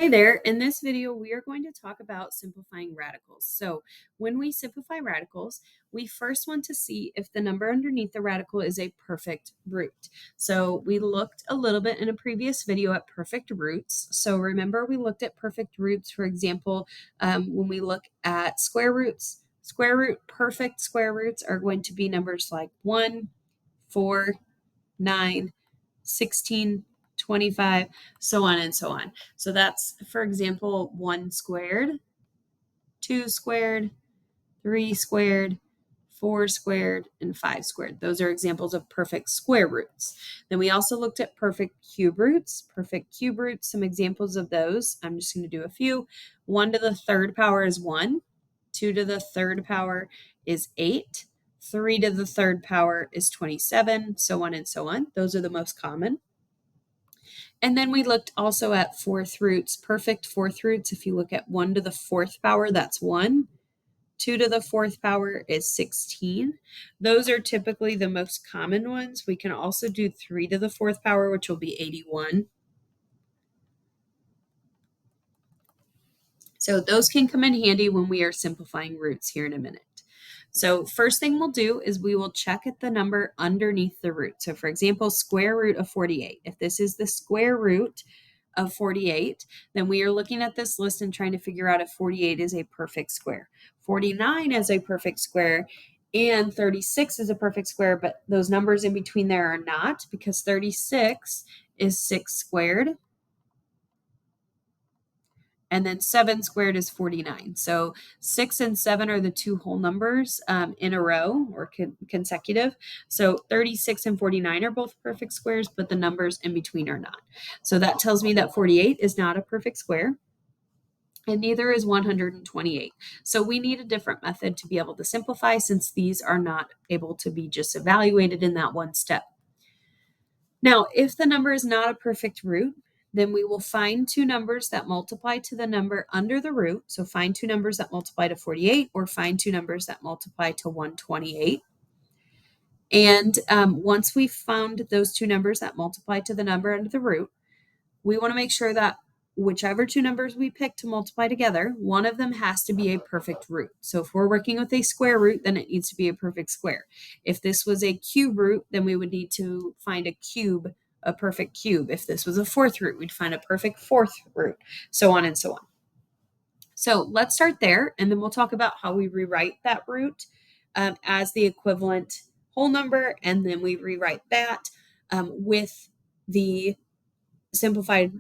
Hi there. In this video, we are going to talk about simplifying radicals. So when we simplify radicals, we first want to see if the number underneath the radical is a perfect root. So we looked a little bit in a previous video at perfect roots. So remember we looked at perfect roots, for example, when we look at square roots. Perfect square roots are going to be numbers like 1, 4, 9, 16, 25, so on and so on. So that's, for example, 1 squared, 2 squared, 3 squared, 4 squared, and 5 squared. Those are examples of perfect square roots. Then we also looked at perfect cube roots. Perfect cube roots, some examples of those. I'm just going to do a few. 1 to the third power is 1. 2 to the third power is 8. 3 to the third power is 27, so on and so on. Those are the most common. And then we looked also at fourth roots, perfect fourth roots. If you look at 1 to the fourth power, that's 1. 2 to the fourth power is 16. Those are typically the most common ones. We can also do 3 to the fourth power, which will be 81. So those can come in handy when we are simplifying roots here in a minute. So first thing we'll do is we will check at the number underneath the root. So for example, square root of 48. If this is the square root of 48, then we are looking at this list and trying to figure out if 48 is a perfect square. 49 is a perfect square and 36 is a perfect square, but those numbers in between there are not, because 36 is 6 squared. And then 7 squared is 49. So 6 and 7 are the two whole numbers in a row or consecutive. So 36 and 49 are both perfect squares, but the numbers in between are not. So that tells me that 48 is not a perfect square, and neither is 128. So we need a different method to be able to simplify, since these are not able to be just evaluated in that one step. Now, if the number is not a perfect root, then we will find two numbers that multiply to the number under the root. So find two numbers that multiply to 48, or find two numbers that multiply to 128. And once we've found those two numbers that multiply to the number under the root, we want to make sure that whichever two numbers we pick to multiply together, one of them has to be a perfect root. So if we're working with a square root, then it needs to be a perfect square. If this was a cube root, then we would need to find a perfect cube. If this was a fourth root, we'd find a perfect fourth root, so on and so on. So let's start there, and then we'll talk about how we rewrite that root as the equivalent whole number, and then we rewrite that with the simplified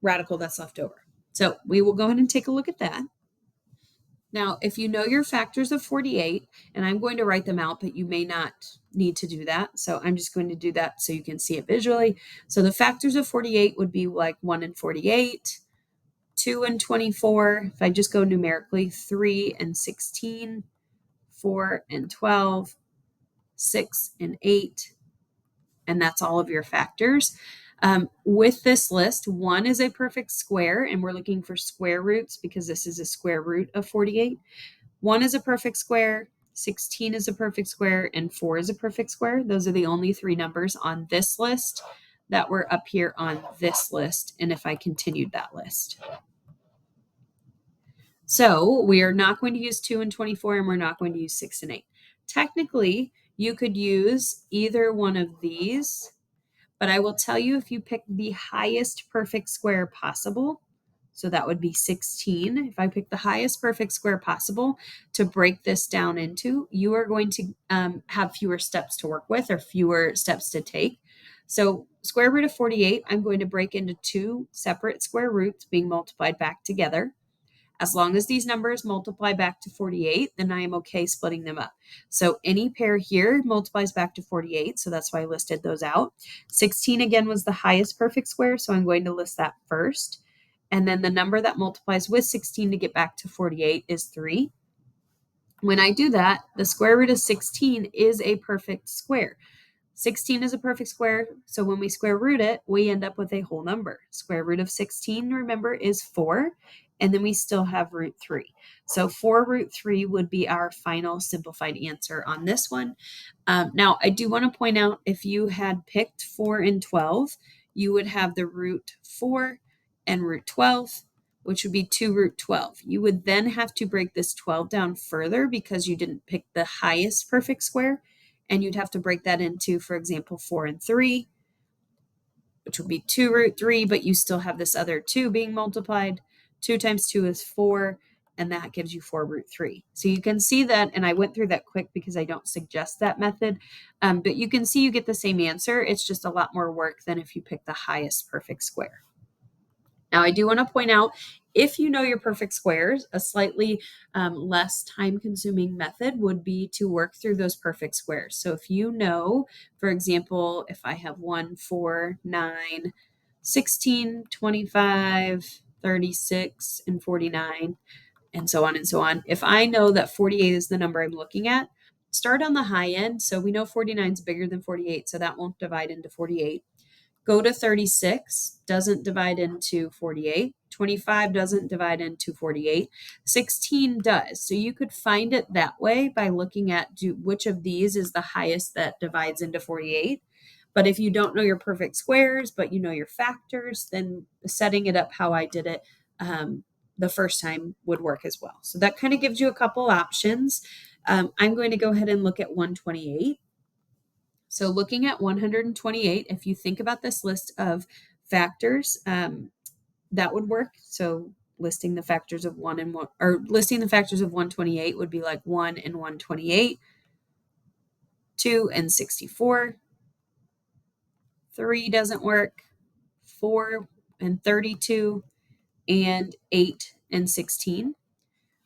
radical that's left over. So we will go ahead and take a look at that. Now, if you know your factors of 48, and I'm going to write them out, but you may not need to do that. So I'm just going to do that so you can see it visually. So the factors of 48 would be like 1 and 48, 2 and 24. If I just go numerically, 3 and 16, 4 and 12, 6 and 8, and that's all of your factors. With this list, 1 is a perfect square, and we're looking for square roots because this is a square root of 48. 1 is a perfect square, 16 is a perfect square, and 4 is a perfect square. Those are the only three numbers on this list that were up here on this list, and if I continued that list. So we are not going to use 2 and 24, and we're not going to use 6 and 8. Technically, you could use either one of these, but I will tell you, if you pick the highest perfect square possible, so that would be 16. If I pick the highest perfect square possible to break this down into, you are going to have fewer steps to work with, or fewer steps to take. So square root of 48, I'm going to break into two separate square roots being multiplied back together. As long as these numbers multiply back to 48, then I am okay splitting them up. So any pair here multiplies back to 48, so that's why I listed those out. 16 again was the highest perfect square, so I'm going to list that first. And then the number that multiplies with 16 to get back to 48 is 3. When I do that, the square root of 16 is a perfect square. 16 is a perfect square, so when we square root it, we end up with a whole number. Square root of 16, remember, is 4, and then we still have root 3. So 4 root 3 would be our final simplified answer on this one. Now, I do want to point out, if you had picked 4 and 12, you would have the root 4 and root 12, which would be 2 root 12. You would then have to break this 12 down further because you didn't pick the highest perfect square, and you'd have to break that into, for example, 4 and 3, which would be 2 root 3, but you still have this other 2 being multiplied. 2 times 2 is 4, and that gives you 4 root 3. So you can see that, and I went through that quick because I don't suggest that method, but you can see you get the same answer. It's just a lot more work than if you pick the highest perfect square. Now, I do want to point out, if you know your perfect squares, a slightly less time-consuming method would be to work through those perfect squares. So if you know, for example, if I have 1, 4, 9, 16, 25, 36, and 49, and so on and so on. If I know that 48 is the number I'm looking at, start on the high end. So we know 49 is bigger than 48, so that won't divide into 48. Go to 36, doesn't divide into 48. 25 doesn't divide into 48. 16 does. So you could find it that way by looking at which of these is the highest that divides into 48. But if you don't know your perfect squares, but you know your factors, then setting it up how I did it the first time would work as well. So that kind of gives you a couple options. I'm going to go ahead and look at 128. So looking at 128, if you think about this list of factors, that would work. So listing the factors of 1 and 1, or listing the factors of 128 would be like 1 and 128, 2 and 64, 3 doesn't work, 4 and 32, and 8 and 16.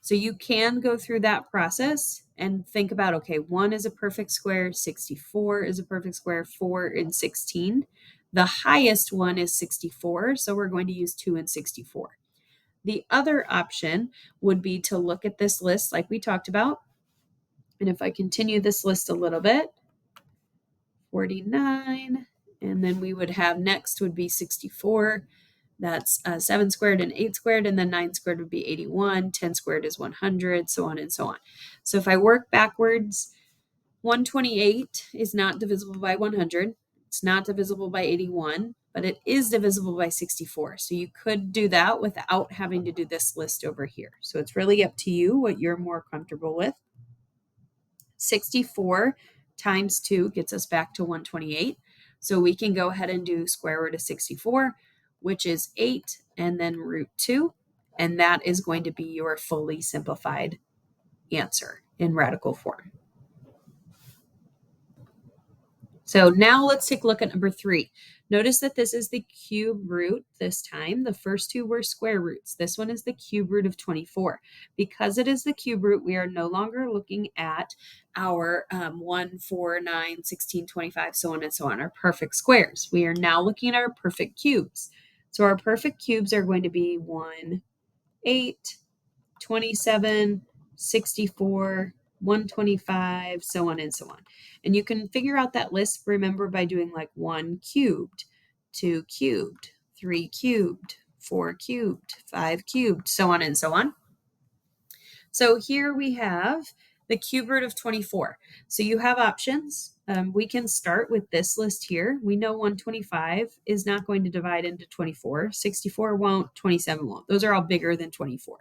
So you can go through that process and think about, okay, 1 is a perfect square, 64 is a perfect square, 4 and 16. The highest one is 64, so we're going to use 2 and 64. The other option would be to look at this list like we talked about. And if I continue this list a little bit, 49, and then we would have next would be 64. That's 7 squared and 8 squared, and then 9 squared would be 81, 10 squared is 100, so on and so on. So if I work backwards, 128 is not divisible by 100. It's not divisible by 81, but it is divisible by 64. So you could do that without having to do this list over here. So it's really up to you what you're more comfortable with. 64 times 2 gets us back to 128. So we can go ahead and do square root of 64, which is 8, and then root 2. And that is going to be your fully simplified answer in radical form. So now let's take a look at number 3. Notice that this is the cube root this time. The first two were square roots. This one is the cube root of 24. Because it is the cube root, we are no longer looking at our 1, 4, 9, 16, 25, so on and so on, our perfect squares. We are now looking at our perfect cubes. So our perfect cubes are going to be 1, 8, 27, 64, 125, so on and so on. And you can figure out that list, remember, by doing like 1 cubed, 2 cubed, 3 cubed, 4 cubed, 5 cubed, so on and so on. So here we have the cube root of 24. So you have options. We can start with this list here. We know 125 is not going to divide into 24. 64 won't, 27 won't. Those are all bigger than 24.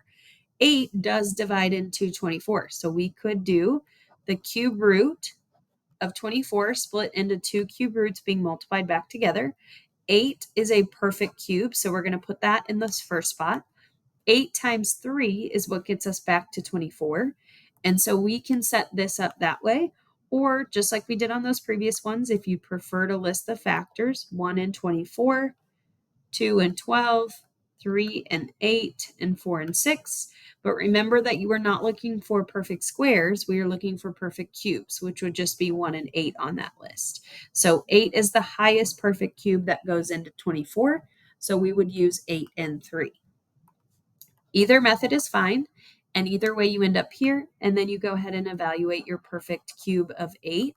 8 does divide into 24. So we could do the cube root of 24 split into 2 cube roots being multiplied back together. 8 is a perfect cube, so we're going to put that in this first spot. 8 times 3 is what gets us back to 24. And so we can set this up that way. Or just like we did on those previous ones, if you prefer to list the factors, 1 and 24, 2 and 12, 3 and 8, and 4 and 6. But remember that you are not looking for perfect squares. We are looking for perfect cubes, which would just be 1 and 8 on that list. So 8 is the highest perfect cube that goes into 24. So we would use 8 and 3. Either method is fine. And either way you end up here, and then you go ahead and evaluate your perfect cube of 8.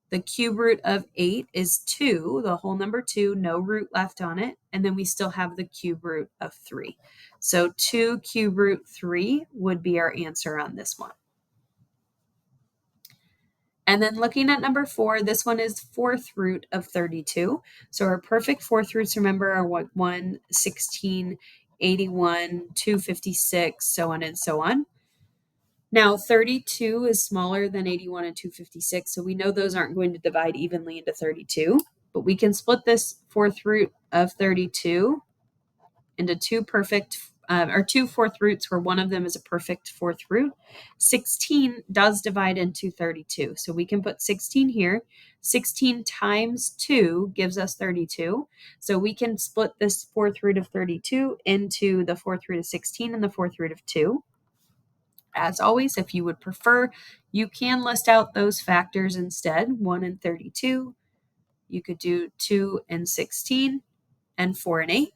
The cube root of 8 is 2, the whole number 2, no root left on it. And then we still have the cube root of 3. So 2 cube root 3 would be our answer on this one. And then looking at number 4, this one is fourth root of 32. So our perfect fourth roots, remember, are 1, 16, 81, 256, so on and so on. Now 32 is smaller than 81 and 256, so we know those aren't going to divide evenly into 32, but we can split this fourth root of 32 into two fourth roots where one of them is a perfect fourth root. 16 does divide into 32. So we can put 16 here. 16 times 2 gives us 32. So we can split this fourth root of 32 into the fourth root of 16 and the fourth root of 2. As always, if you would prefer, you can list out those factors instead, 1 and 32. You could do 2 and 16 and 4 and 8.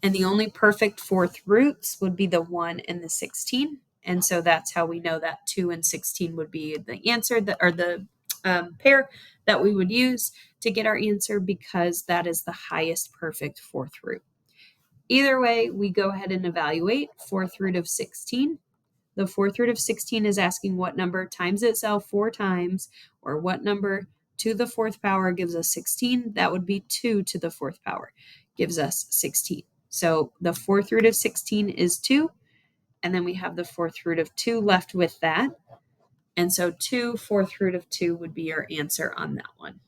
And the only perfect fourth roots would be the 1 and the 16. And so that's how we know that 2 and 16 would be the answer or the pair that we would use to get our answer, because that is the highest perfect fourth root. Either way, we go ahead and evaluate fourth root of 16. The fourth root of 16 is asking what number times itself 4 times, or what number to the fourth power gives us 16. That would be 2 to the fourth power gives us 16. So the fourth root of 16 is 2, and then we have the fourth root of 2 left with that. And so 2 fourth root of 2 would be our answer on that one.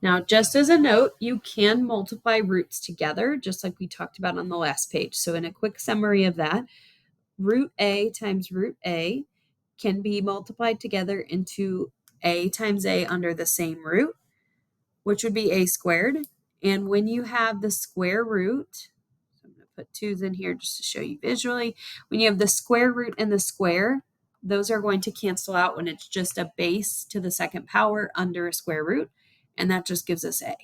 Now, just as a note, you can multiply roots together, just like we talked about on the last page. So in a quick summary of that, root A times root A can be multiplied together into A times A under the same root, which would be A squared. And when you have the square root, I'm going to put 2's in here just to show you visually. When you have the square root and the square, those are going to cancel out when it's just a base to the second power under a square root, and that just gives us A.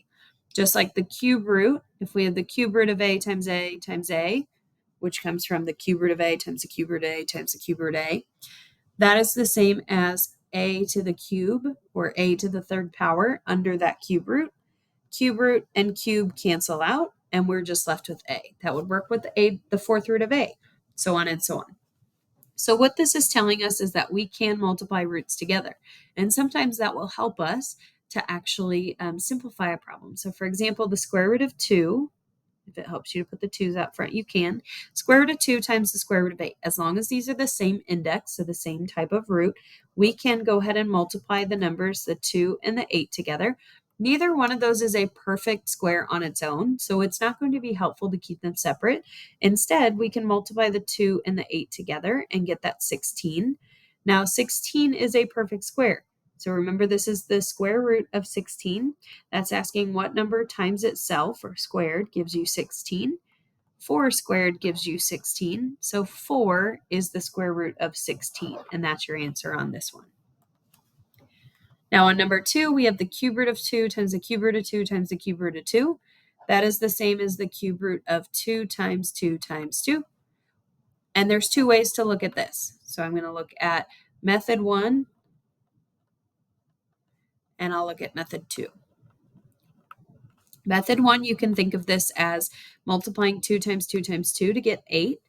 Just like the cube root, if we have the cube root of A times A times A, which comes from the cube root of A times the cube root of A times the cube root of A, that is the same as A to the cube, or A to the third power under that cube root. Cube root and cube cancel out, and we're just left with A. That would work with the fourth root of A, so on and so on. So what this is telling us is that we can multiply roots together, and sometimes that will help us to actually simplify a problem. So for example, the square root of 2, if it helps you to put the 2's out front, you can. Square root of 2 times the square root of 8. As long as these are the same index, so the same type of root, we can go ahead and multiply the numbers, the 2 and the 8 together. Neither one of those is a perfect square on its own, so it's not going to be helpful to keep them separate. Instead, we can multiply the 2 and the 8 together and get that 16. Now, 16 is a perfect square. So remember, this is the square root of 16. That's asking what number times itself, or squared, gives you 16. 4 squared gives you 16. So 4 is the square root of 16, and that's your answer on this one. Now on number 2, we have the cube root of 2 times the cube root of 2 times the cube root of 2. That is the same as the cube root of 2 times 2 times 2. And there's 2 ways to look at this. So I'm going to look at method 1, and I'll look at method 2. Method 1, you can think of this as multiplying 2 times 2 times 2 to get 8,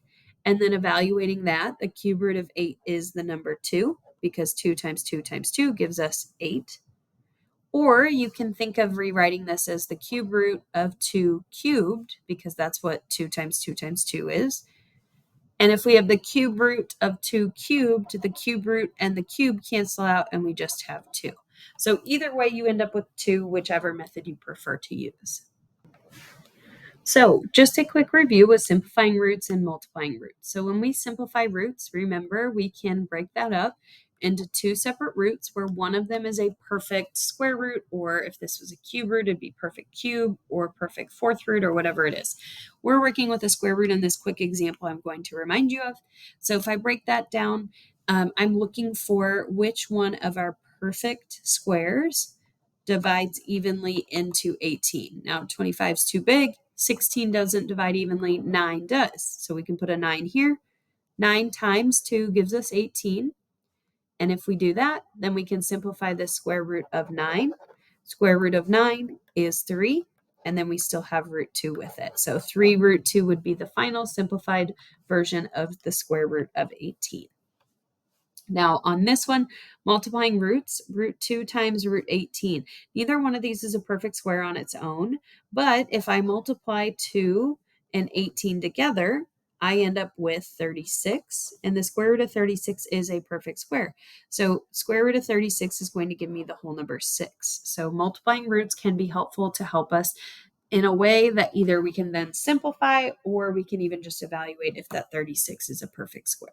and then evaluating that. The cube root of 8 is the number 2, because 2 times 2 times 2 gives us 8. Or you can think of rewriting this as the cube root of 2 cubed, because that's what 2 times 2 times 2 is. And if we have the cube root of 2 cubed, the cube root and the cube cancel out, and we just have 2. So either way, you end up with 2, whichever method you prefer to use. So just a quick review with simplifying roots and multiplying roots. So when we simplify roots, remember, we can break that up into 2 separate roots where one of them is a perfect square root, or if this was a cube root, it'd be perfect cube or perfect fourth root, or whatever it is. We're working with a square root in this quick example I'm going to remind you of. So if I break that down, I'm looking for which one of our perfect squares divides evenly into 18. Now 25 is too big. 16 doesn't divide evenly, 9 does. So we can put a 9 here. 9 times 2 gives us 18. And if we do that, then we can simplify the square root of 9. Square root of 9 is 3, and then we still have root 2 with it. So 3 root 2 would be the final simplified version of the square root of 18. Now, on this one, multiplying roots, root 2 times root 18. Neither one of these is a perfect square on its own, but if I multiply 2 and 18 together, I end up with 36, and the square root of 36 is a perfect square. So square root of 36 is going to give me the whole number 6. So multiplying roots can be helpful to help us in a way that either we can then simplify or we can even just evaluate if that 36 is a perfect square.